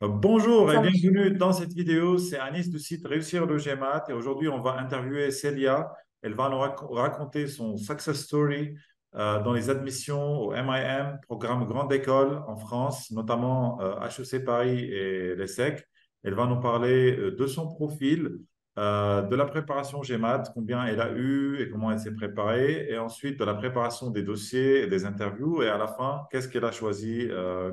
Bonjour et Ça marche. bienvenue dans cette vidéo. C'est Anis du site Réussir le GMAT et aujourd'hui on va interviewer Celia. Elle va nous raconter son success story dans les admissions au MIM, programme Grande École en France, notamment HEC Paris et l'ESSEC. Elle va nous parler de son profil, de la préparation GMAT, combien elle a eu et comment elle s'est préparée, et ensuite de la préparation des dossiers et des interviews et à la fin, qu'est-ce qu'elle a choisi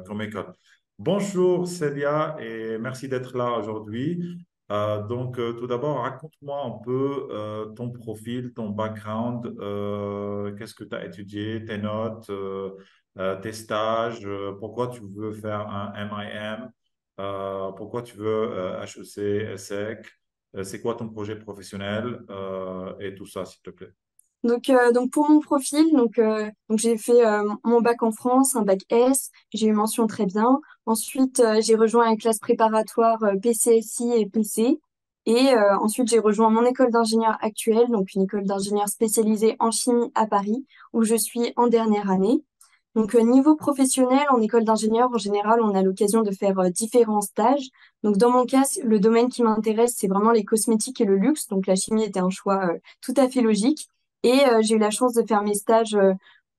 comme école. Bonjour Célia et merci d'être là aujourd'hui. Tout d'abord, raconte-moi un peu ton profil, ton background, qu'est-ce que tu as étudié, tes notes, tes stages, pourquoi tu veux faire un MIM, pourquoi tu veux HEC, ESSEC, c'est quoi ton projet professionnel et tout ça, s'il te plaît. Donc pour mon profil, donc j'ai fait mon bac en France, un bac S, j'ai eu mention très bien. Ensuite, j'ai rejoint une classe préparatoire PCSI et PC. Et ensuite, j'ai rejoint mon école d'ingénieur actuelle, donc une école d'ingénieur spécialisée en chimie à Paris, où je suis en dernière année. Donc niveau professionnel, en école d'ingénieur, en général, on a l'occasion de faire différents stages. Donc dans mon cas, le domaine qui m'intéresse, c'est vraiment les cosmétiques et le luxe. Donc la chimie était un choix tout à fait logique. Et j'ai eu la chance de faire mes stages,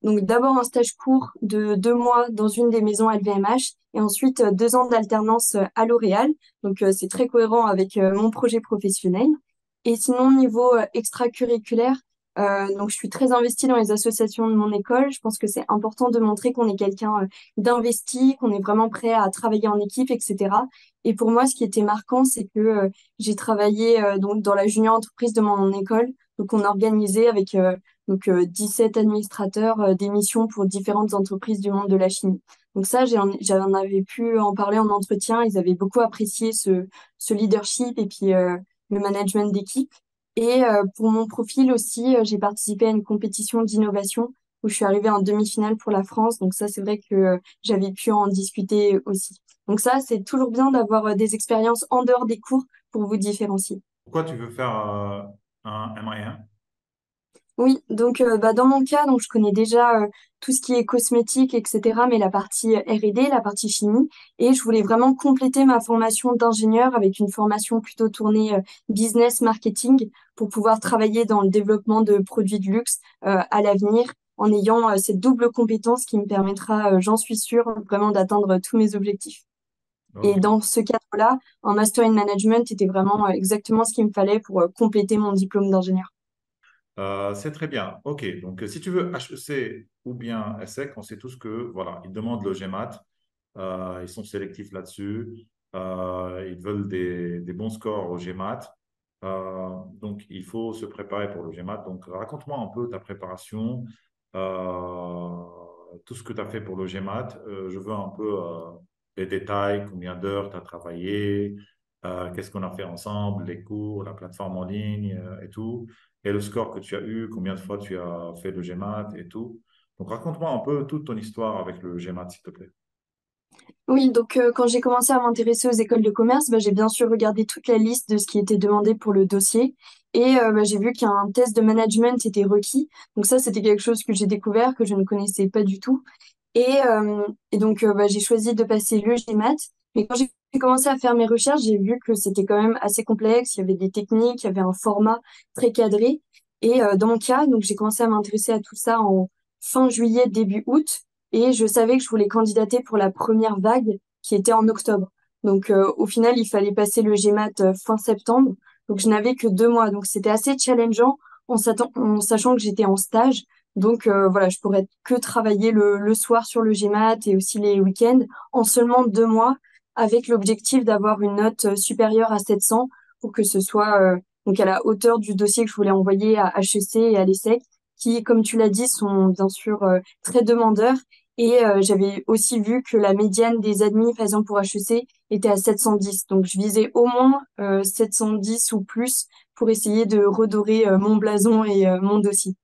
donc d'abord un stage court de 2 mois dans une des maisons LVMH et ensuite 2 ans d'alternance à L'Oréal. Donc c'est très cohérent avec mon projet professionnel. Et sinon, niveau extracurriculaire, donc je suis très investie dans les associations de mon école. Je pense que c'est important de montrer qu'on est quelqu'un d'investi, qu'on est vraiment prêt à travailler en équipe, etc. Et pour moi, ce qui était marquant, c'est que j'ai travaillé donc dans la junior entreprise de mon école. Donc, on organisait avec 17 administrateurs des missions pour différentes entreprises du monde de la chimie. Donc ça, j'en avais pu en parler en entretien. Ils avaient beaucoup apprécié ce leadership et puis le management d'équipe. Et pour mon profil aussi, j'ai participé à une compétition d'innovation où je suis arrivée en demi-finale pour la France. Donc ça, c'est vrai que j'avais pu en discuter aussi. Donc ça, c'est toujours bien d'avoir des expériences en dehors des cours pour vous différencier. Pourquoi tu veux faire un MIM? Oui, donc bah, dans mon cas, donc je connais déjà tout ce qui est cosmétique, etc., mais la partie R&D, la partie chimie, et je voulais vraiment compléter ma formation d'ingénieur avec une formation plutôt tournée business marketing pour pouvoir travailler dans le développement de produits de luxe à l'avenir en ayant cette double compétence qui me permettra, j'en suis sûre, vraiment d'atteindre tous mes objectifs. Et Ok. dans ce cadre-là, un master in management était vraiment exactement ce qu'il me fallait pour compléter mon diplôme d'ingénieur. C'est très bien. OK. Donc, si tu veux HEC ou bien ESSEC, on sait tous que, voilà, ils demandent le GMAT. Ils sont sélectifs là-dessus. Ils veulent des bons scores au GMAT. Donc, il faut se préparer pour le GMAT. Donc, raconte-moi un peu ta préparation, euh, tout ce que tu as fait pour le GMAT. Je veux un peu les détails, combien d'heures tu as travaillé, qu'est-ce qu'on a fait ensemble, les cours, la plateforme en ligne et tout. Et le score que tu as eu, combien de fois tu as fait le GMAT et tout. Donc, raconte-moi un peu toute ton histoire avec le GMAT, s'il te plaît. Oui, donc quand j'ai commencé à m'intéresser aux écoles de commerce, bah, j'ai bien sûr regardé toute la liste de ce qui était demandé pour le dossier et bah, j'ai vu qu'un test de management était requis. Donc ça, c'était quelque chose que j'ai découvert, que je ne connaissais pas du tout. Et donc bah, j'ai choisi de passer le GMAT. Mais quand j'ai commencé à faire mes recherches, j'ai vu que c'était quand même assez complexe. Il y avait des techniques, il y avait un format très cadré. Et dans mon cas, donc j'ai commencé à m'intéresser à tout ça en fin juillet, début août. Et je savais que je voulais candidater pour la première vague qui était en octobre. Donc au final, il fallait passer le GMAT fin septembre. Donc je n'avais que 2 mois. Donc c'était assez challengeant en sachant que j'étais en stage. Donc voilà, je pourrais que travailler le soir sur le GMAT et aussi les week-ends en seulement 2 mois avec l'objectif d'avoir une note supérieure à 700 pour que ce soit donc à la hauteur du dossier que je voulais envoyer à HEC et à l'ESSEC qui, comme tu l'as dit, sont bien sûr très demandeurs. Et j'avais aussi vu que la médiane des admis, par exemple pour HEC, était à 710. Donc je visais au moins 710 ou plus pour essayer de redorer mon blason et mon dossier.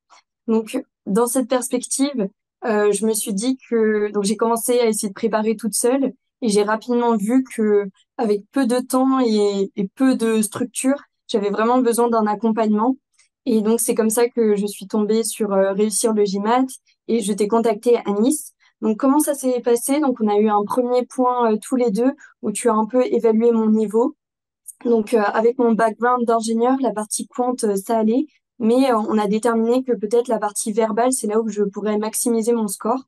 Donc, dans cette perspective, je me suis dit que donc j'ai commencé à essayer de préparer toute seule et j'ai rapidement vu que avec peu de temps et peu de structure, j'avais vraiment besoin d'un accompagnement. Et donc c'est comme ça que je suis tombée sur Réussir le GMAT et je t'ai contacté à Nice. Donc, comment ça s'est passé? Donc, on a eu un premier point tous les deux où tu as un peu évalué mon niveau. Donc, avec mon background d'ingénieur, la partie quant, ça allait. Mais on a déterminé que peut-être la partie verbale, c'est là où je pourrais maximiser mon score.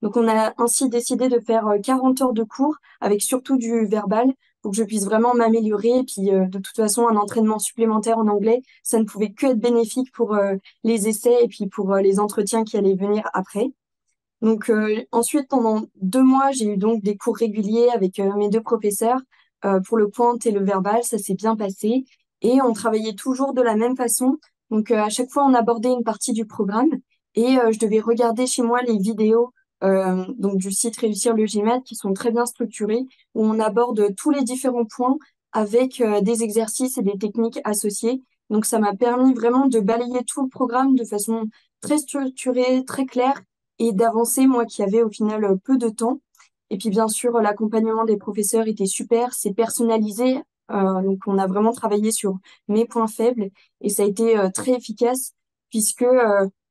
Donc, on a ainsi décidé de faire 40 heures de cours avec surtout du verbal pour que je puisse vraiment m'améliorer. Et puis, de toute façon, un entraînement supplémentaire en anglais, ça ne pouvait que être bénéfique pour les essais et puis pour les entretiens qui allaient venir après. Donc ensuite, pendant 2 mois, j'ai eu donc des cours réguliers avec mes deux professeurs pour le quant et le verbal. Ça s'est bien passé et on travaillait toujours de la même façon. Donc à chaque fois, on abordait une partie du programme et je devais regarder chez moi les vidéos donc du site Réussir le GMAT qui sont très bien structurées où on aborde tous les différents points avec des exercices et des techniques associées. Donc ça m'a permis vraiment de balayer tout le programme de façon très structurée, très claire et d'avancer, moi qui avais au final peu de temps. Et puis bien sûr, l'accompagnement des professeurs était super, c'est personnalisé, donc on a vraiment travaillé sur mes points faibles et ça a été très efficace puisque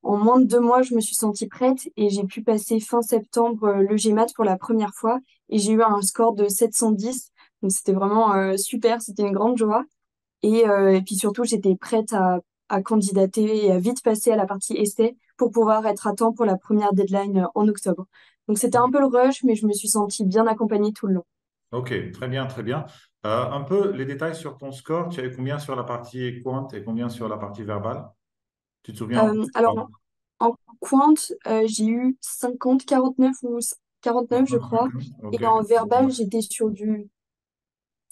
en moins de 2 mois, je me suis sentie prête et j'ai pu passer fin septembre le GMAT pour la première fois et j'ai eu un score de 710. Donc c'était vraiment super, c'était une grande joie. Et puis surtout, j'étais prête à candidater et à vite passer à la partie essai pour pouvoir être à temps pour la première deadline en octobre. Donc c'était un peu le rush, mais je me suis sentie bien accompagnée tout le long. Ok, très bien, très bien. Un peu les détails sur ton score. Tu as eu combien sur la partie quant et combien sur la partie verbale? Tu te souviens? Alors, en quant, j'ai eu 50, 49 ou 49, je 50, crois. 50. Et Ok. en verbal, j'étais sur du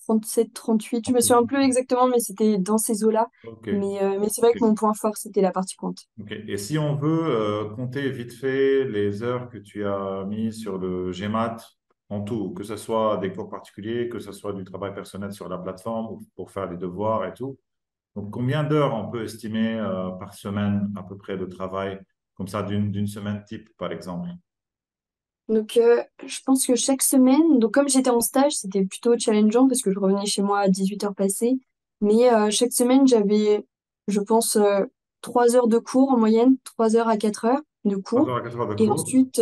37, 38. Je me souviens plus exactement, mais c'était dans ces eaux-là. Ok. Mais c'est vrai que Ok. mon point fort, c'était la partie quant. Ok. Et si on veut compter vite fait les heures que tu as mises sur le GMAT en tout, que ce soit des cours particuliers, que ce soit du travail personnel sur la plateforme ou pour faire les devoirs et tout. Donc, combien d'heures on peut estimer par semaine à peu près de travail, comme ça, d'une semaine type, par exemple? Donc, je pense que chaque semaine, donc comme j'étais en stage, c'était plutôt challengeant parce que je revenais chez moi à 18 heures passées. Mais chaque semaine, j'avais, je pense, 3 heures de cours en moyenne, 3 heures à 4 heures de 3 cours. heures à 4 heures de Et cours. ensuite,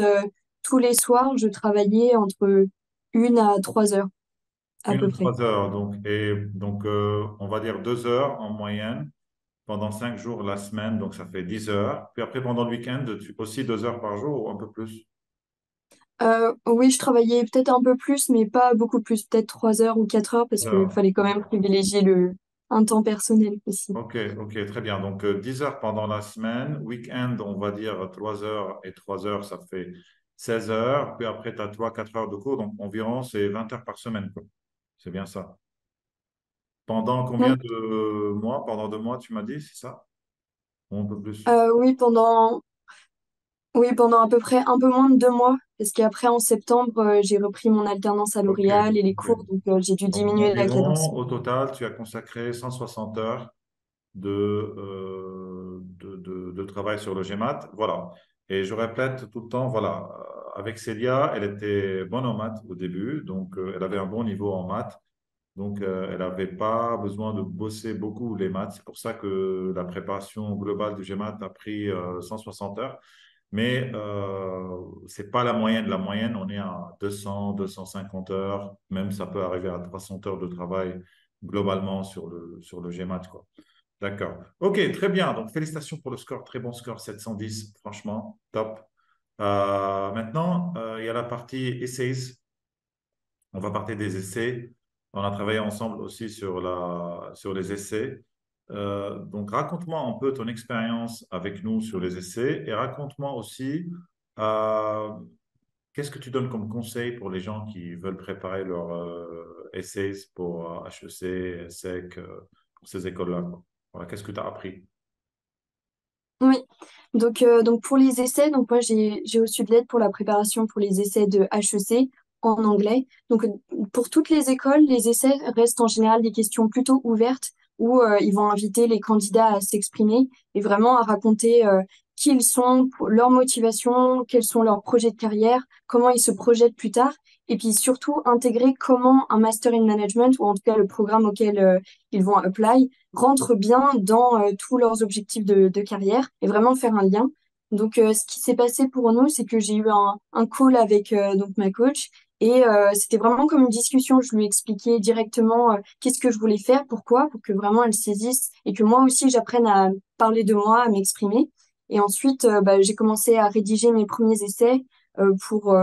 tous les soirs, je travaillais entre 1 à 3 heures à Une peu ou près. 3 heures, donc on va dire 2 heures en moyenne pendant 5 jours la semaine, donc ça fait 10 heures. Puis après, pendant le week-end, aussi 2 heures par jour ou un peu plus. Oui, je travaillais peut-être un peu plus, mais pas beaucoup plus, peut-être 3 heures ou 4 heures parce qu'il Alors, fallait quand même privilégier un temps personnel aussi. ok, ok, très bien. Donc 10 heures pendant la semaine. Week-end, on va dire 3 heures et 3 heures, ça fait 16 heures. Puis après, tu as 4 heures de cours, donc environ c'est 20 heures par semaine, quoi. C'est bien ça. Pendant combien de mois? Pendant 2 mois, tu m'as dit, c'est ça? Ou un peu plus? Oui, pendant à peu près un peu moins de 2 mois, parce qu'après en septembre, j'ai repris mon alternance à Ok, L'Oréal et les ok. cours, donc j'ai dû Donc, diminuer la cadence. environ, au total, tu as consacré 160 heures de travail sur le GMAT. Voilà. Et je répète tout le temps, voilà, avec Célia, elle était bonne en maths au début, donc elle avait un bon niveau en maths. Donc, elle n'avait pas besoin de bosser beaucoup les maths. C'est pour ça que la préparation globale du GMAT a pris 160 heures. Mais ce n'est pas la moyenne. La moyenne, on est à 200, 250 heures. Même ça peut arriver à 300 heures de travail globalement sur le GMAT, quoi. D'accord. OK, très bien. Donc, félicitations pour le score. Très bon score, 710. Franchement, top. Maintenant, il y a la partie essays. On va partir des essais. On a travaillé ensemble aussi sur les essais. Donc, raconte-moi un peu ton expérience avec nous sur les essais et raconte-moi aussi euh, qu'est-ce que tu donnes comme conseil pour les gens qui veulent préparer leurs essays pour HEC, ESSEC, pour ces écoles-là, quoi. Voilà, qu'est-ce que tu as appris? Oui, donc pour les essais, donc moi j'ai reçu de l'aide pour la préparation pour les essais de HEC en anglais. Donc pour toutes les écoles, les essais restent en général des questions plutôt ouvertes où ils vont inviter les candidats à s'exprimer et vraiment à raconter qui ils sont, leur motivation, quels sont leurs projets de carrière, comment ils se projettent plus tard. Et puis surtout intégrer comment un master in management ou en tout cas le programme auquel ils vont apply rentrent bien dans tous leurs objectifs de carrière et vraiment faire un lien. Donc, ce qui s'est passé pour nous, c'est que j'ai eu un call avec donc ma coach et c'était vraiment comme une discussion. Je lui ai expliqué directement qu'est-ce que je voulais faire, pourquoi, pour que vraiment elle saisisse et que moi aussi j'apprenne à parler de moi, à m'exprimer. Et ensuite, j'ai commencé à rédiger mes premiers essais pour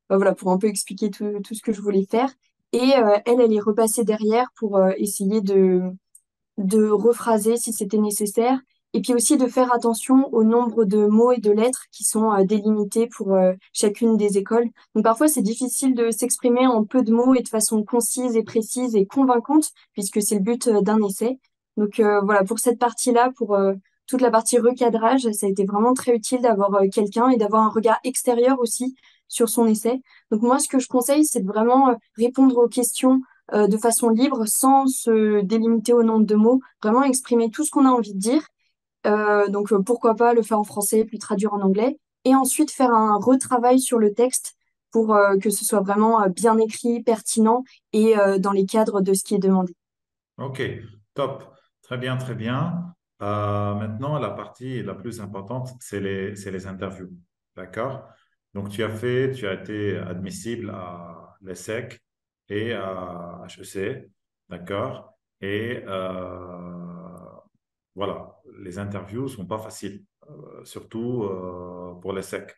voilà, pour un peu expliquer tout ce que je voulais faire. Et elle est repassée derrière pour essayer de rephraser si c'était nécessaire, et puis aussi de faire attention au nombre de mots et de lettres qui sont délimités pour chacune des écoles. Donc parfois c'est difficile de s'exprimer en peu de mots et de façon concise et précise et convaincante, puisque c'est le but d'un essai. Donc voilà, pour cette partie-là, pour toute la partie recadrage, ça a été vraiment très utile d'avoir quelqu'un et d'avoir un regard extérieur aussi sur son essai. Donc moi, ce que je conseille, c'est de vraiment répondre aux questions de façon libre, sans se délimiter au nombre de mots, vraiment exprimer tout ce qu'on a envie de dire. Donc pourquoi pas le faire en français, puis traduire en anglais, et ensuite faire un retravail sur le texte pour que ce soit vraiment bien écrit, pertinent et dans les cadres de ce qui est demandé. Ok, top. Très bien, très bien. Maintenant, la partie la plus importante, c'est les interviews. D'accord? Donc, tu as été admissible à l'ESSEC et à HEC. D'accord? Et voilà, les interviews sont pas faciles, surtout pour l'ESSEC.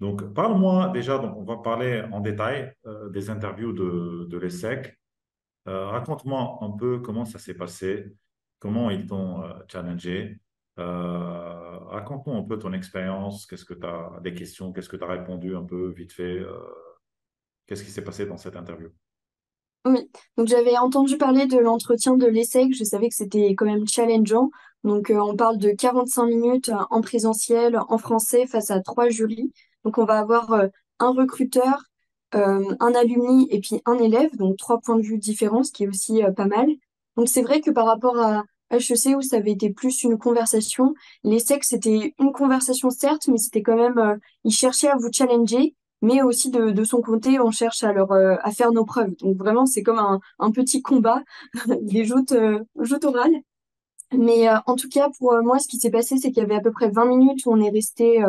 Donc, parle-moi déjà, donc on va parler en détail des interviews de l'ESSEC. Raconte-moi un peu comment ça s'est passé, comment ils t'ont challengé. Raconte-moi un peu ton expérience, qu'est-ce que tu as, des questions, qu'est-ce que tu as répondu un peu vite fait, qu'est-ce qui s'est passé dans cette interview? Oui, donc j'avais entendu parler de l'entretien de l'ESSEC, je savais que c'était quand même challengeant. Donc on parle de 45 minutes en présentiel, en français, face à trois jurys. Donc on va avoir un recruteur, un alumni et puis un élève, donc trois points de vue différents, ce qui est aussi pas mal. Donc c'est vrai que par rapport à HEC où ça avait été plus une conversation, l'ESSEC c'était une conversation certes, mais c'était quand même, il cherchait à vous challenger mais aussi de son côté, on cherche à faire nos preuves. Donc vraiment, c'est comme un petit combat, des joutes orales. Mais en tout cas, pour moi, ce qui s'est passé, c'est qu'il y avait à peu près 20 minutes où on est resté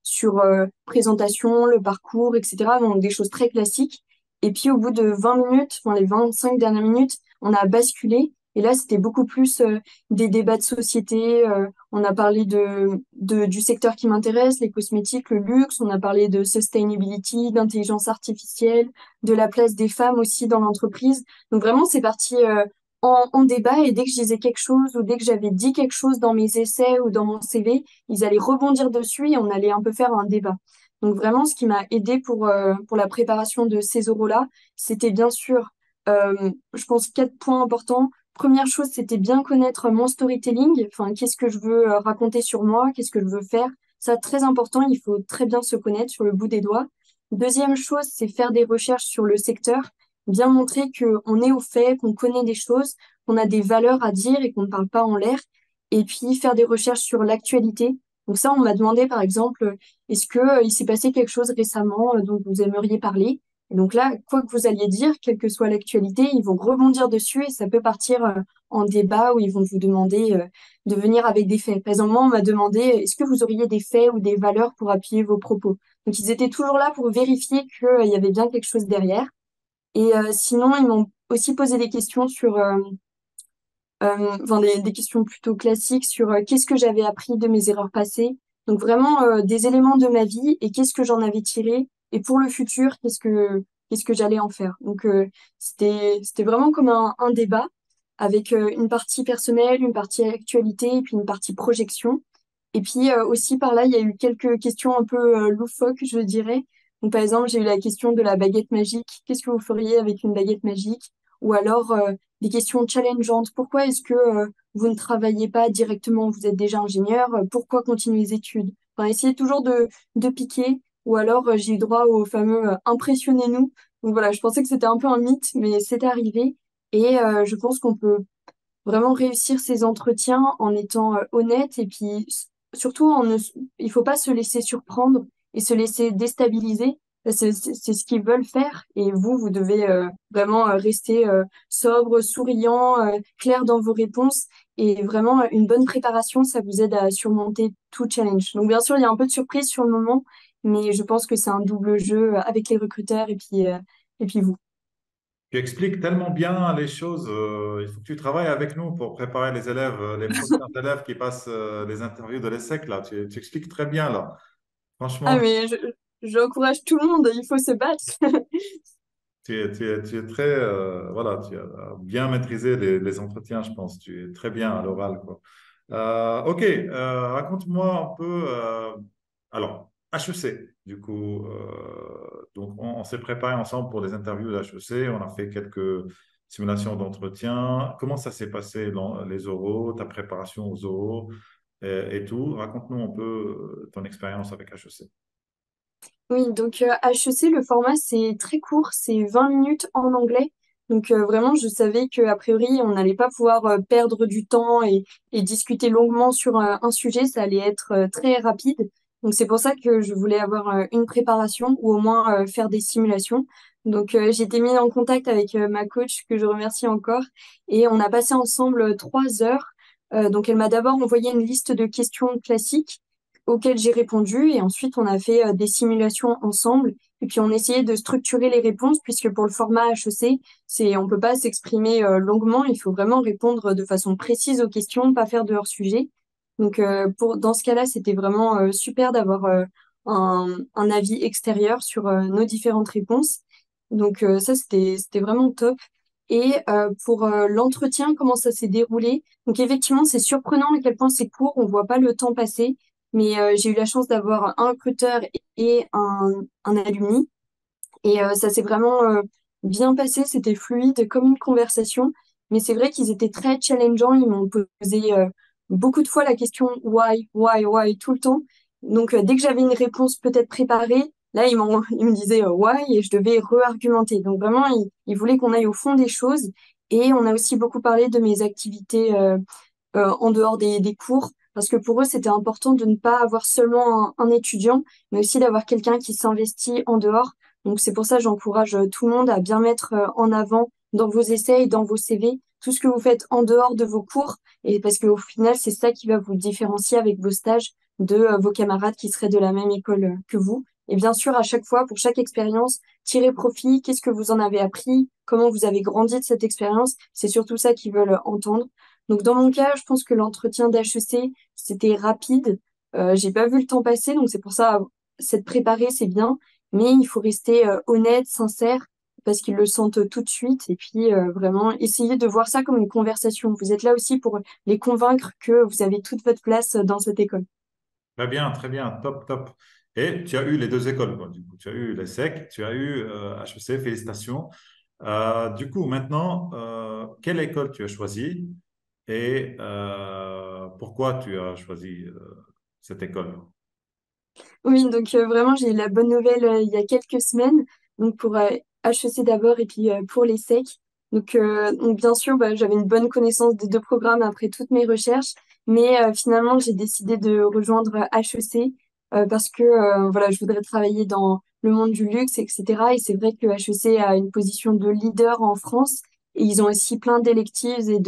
sur présentation, le parcours, etc. Donc des choses très classiques. Et puis au bout de 20 minutes, enfin les 25 dernières minutes, on a basculé. Et là, c'était beaucoup plus des débats de société. On a parlé du secteur qui m'intéresse, les cosmétiques, le luxe. On a parlé de sustainability, d'intelligence artificielle, de la place des femmes aussi dans l'entreprise. Donc vraiment, c'est parti en débat et dès que je disais quelque chose ou dès que j'avais dit quelque chose dans mes essais ou dans mon CV, ils allaient rebondir dessus et on allait un peu faire un débat. Donc vraiment, ce qui m'a aidé pour la préparation de ces oraux-là, c'était bien sûr, je pense, quatre points importants. Première chose, c'était bien connaître mon storytelling, enfin, qu'est-ce que je veux raconter sur moi, qu'est-ce que je veux faire. Ça, très important, il faut très bien se connaître sur le bout des doigts. Deuxième chose, c'est faire des recherches sur le secteur, bien montrer qu'on est au fait, qu'on connaît des choses, qu'on a des valeurs à dire et qu'on ne parle pas en l'air. Et puis faire des recherches sur l'actualité. Donc ça, on m'a demandé par exemple, est-ce que il s'est passé quelque chose récemment dont vous aimeriez parler? Et donc là, quoi que vous alliez dire, quelle que soit l'actualité, ils vont rebondir dessus et ça peut partir en débat où ils vont vous demander de venir avec des faits. Par exemple, moi, on m'a demandé, est-ce que vous auriez des faits ou des valeurs pour appuyer vos propos? Donc ils étaient toujours là pour vérifier qu'il y avait bien quelque chose derrière. Et sinon, ils m'ont aussi posé des questions sur, enfin des questions plutôt classiques sur qu'est-ce que j'avais appris de mes erreurs passées. Donc vraiment des éléments de ma vie et qu'est-ce que j'en avais tiré. Et pour le futur, qu'est-ce que j'allais en faire. Donc c'était vraiment comme un débat avec une partie personnelle, une partie actualité et puis une partie projection. Et puis aussi par là, il y a eu quelques questions un peu loufoques, je dirais. Donc par exemple, j'ai eu la question de la baguette magique. Qu'est-ce que vous feriez avec une baguette magique? Ou alors des questions challengeantes. Pourquoi est-ce que vous ne travaillez pas directement? Vous êtes déjà ingénieur. Pourquoi continuer les études? Enfin, essayez toujours de piquer. Ou alors j'ai eu droit au fameux impressionnez-nous. Donc voilà, je pensais que c'était un peu un mythe, mais c'est arrivé. Et je pense qu'on peut vraiment réussir ces entretiens en étant honnête et puis surtout il faut pas se laisser surprendre et se laisser déstabiliser c'est ce qu'ils veulent faire. Et vous devez vraiment rester sobre, souriant, clair dans vos réponses. Et vraiment, une bonne préparation, ça vous aide à surmonter tout challenge. Donc, bien sûr, il y a un peu de surprise sur le moment, mais je pense que c'est un double jeu avec les recruteurs et puis vous. Tu expliques tellement bien les choses. Il faut que tu travailles avec nous pour préparer les élèves, les prochains élèves qui passent les interviews de l'ESSEC, là. Tu expliques très bien, là. Ah, Franchement, mais j'encourage tout le monde, il faut se battre. tu es très, voilà, tu as bien maîtrisé les entretiens, je pense. Tu es très bien à l'oral, quoi. Ok, raconte-moi un peu. Alors, HEC, du coup, donc on s'est préparé ensemble pour les interviews de HEC. On a fait quelques simulations d'entretien. Comment ça s'est passé dans les oraux, ta préparation aux oraux et tout? Raconte-nous un peu ton expérience avec HEC. Oui, donc HEC, le format, c'est très court, c'est 20 minutes en anglais. Donc vraiment, je savais qu'a priori, on n'allait pas pouvoir perdre du temps et discuter longuement sur un sujet, ça allait être très rapide. Donc c'est pour ça que je voulais avoir une préparation ou au moins faire des simulations. Donc j'ai été mise en contact avec ma coach, que je remercie encore, et on a passé ensemble 3 heures. Donc elle m'a d'abord envoyé une liste de questions classiques auxquelles j'ai répondu et ensuite on a fait des simulations ensemble et puis on essayait de structurer les réponses puisque pour le format HEC, on peut pas s'exprimer longuement, il faut vraiment répondre de façon précise aux questions, pas faire de hors-sujet. Donc dans ce cas-là, c'était vraiment super d'avoir un avis extérieur sur nos différentes réponses. Donc ça c'était vraiment top. Et pour l'entretien, comment ça s'est déroulé? Donc effectivement, c'est surprenant à quel point c'est court, on voit pas le temps passer. Mais j'ai eu la chance d'avoir un recruteur et un alumni. Et ça s'est vraiment bien passé, c'était fluide, comme une conversation. Mais c'est vrai qu'ils étaient très challengeants. Ils m'ont posé beaucoup de fois la question why, tout le temps. Donc dès que j'avais une réponse peut-être préparée, là, ils me disaient why et je devais re-argumenter. Donc vraiment, ils voulaient qu'on aille au fond des choses. Et on a aussi beaucoup parlé de mes activités en dehors des cours, parce que pour eux, c'était important de ne pas avoir seulement un étudiant, mais aussi d'avoir quelqu'un qui s'investit en dehors. Donc c'est pour ça que j'encourage tout le monde à bien mettre en avant dans vos essais et dans vos CV tout ce que vous faites en dehors de vos cours, et parce qu'au final, c'est ça qui va vous différencier avec vos stages de vos camarades qui seraient de la même école que vous. Et bien sûr, à chaque fois, pour chaque expérience, tirez profit, qu'est-ce que vous en avez appris, comment vous avez grandi de cette expérience, c'est surtout ça qu'ils veulent entendre. Donc dans mon cas, je pense que l'entretien d'HEC, c'était rapide. J'ai pas vu le temps passer, donc c'est pour ça, s'être préparé, c'est bien, mais il faut rester honnête, sincère, parce qu'ils le sentent tout de suite. Et puis vraiment, essayer de voir ça comme une conversation. Vous êtes là aussi pour les convaincre que vous avez toute votre place dans cette école. Très bien, top, top. Et tu as eu les deux écoles, quoi. Du coup, tu as eu l'ESSEC, tu as eu HEC, félicitations. Du coup, maintenant, quelle école tu as choisi et pourquoi tu as choisi cette école? Oui, donc vraiment, j'ai eu la bonne nouvelle il y a quelques semaines. Donc pour HEC d'abord et puis pour les SEC. Donc bien sûr, bah, j'avais une bonne connaissance des deux programmes après toutes mes recherches, mais finalement, j'ai décidé de rejoindre HEC parce que voilà, je voudrais travailler dans le monde du luxe, etc. Et c'est vrai que HEC a une position de leader en France et ils ont aussi plein d'électives et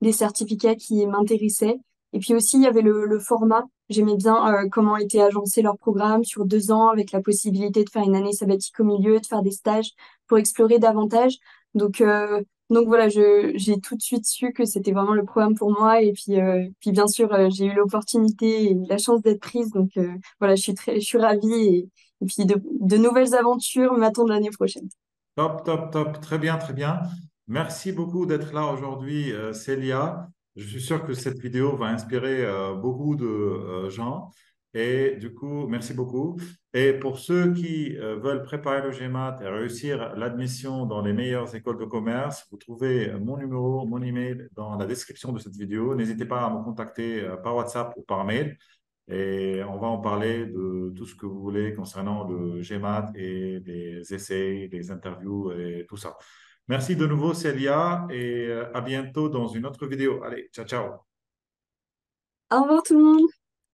des certificats qui m'intéressaient. Et puis aussi, il y avait le format. J'aimais bien comment était agencé leur programme sur 2 ans, avec la possibilité de faire une année sabbatique au milieu, de faire des stages pour explorer davantage. Donc, euh, donc voilà, j'ai tout de suite su que c'était vraiment le programme pour moi. Et puis bien sûr, j'ai eu l'opportunité et la chance d'être prise. Donc voilà, je suis ravie. Et puis de nouvelles aventures m'attendent l'année prochaine. Top, top, top. Très bien, très bien. Merci beaucoup d'être là aujourd'hui, Célia. Je suis sûr que cette vidéo va inspirer beaucoup de gens. Et du coup, merci beaucoup. Et pour ceux qui veulent préparer le GMAT et réussir l'admission dans les meilleures écoles de commerce, vous trouvez mon numéro, mon email dans la description de cette vidéo. N'hésitez pas à me contacter par WhatsApp ou par mail. Et on va en parler de tout ce que vous voulez concernant le GMAT et les essais, les interviews et tout ça. Merci de nouveau, Célia, et à bientôt dans une autre vidéo. Allez, ciao, ciao. Au revoir tout le monde!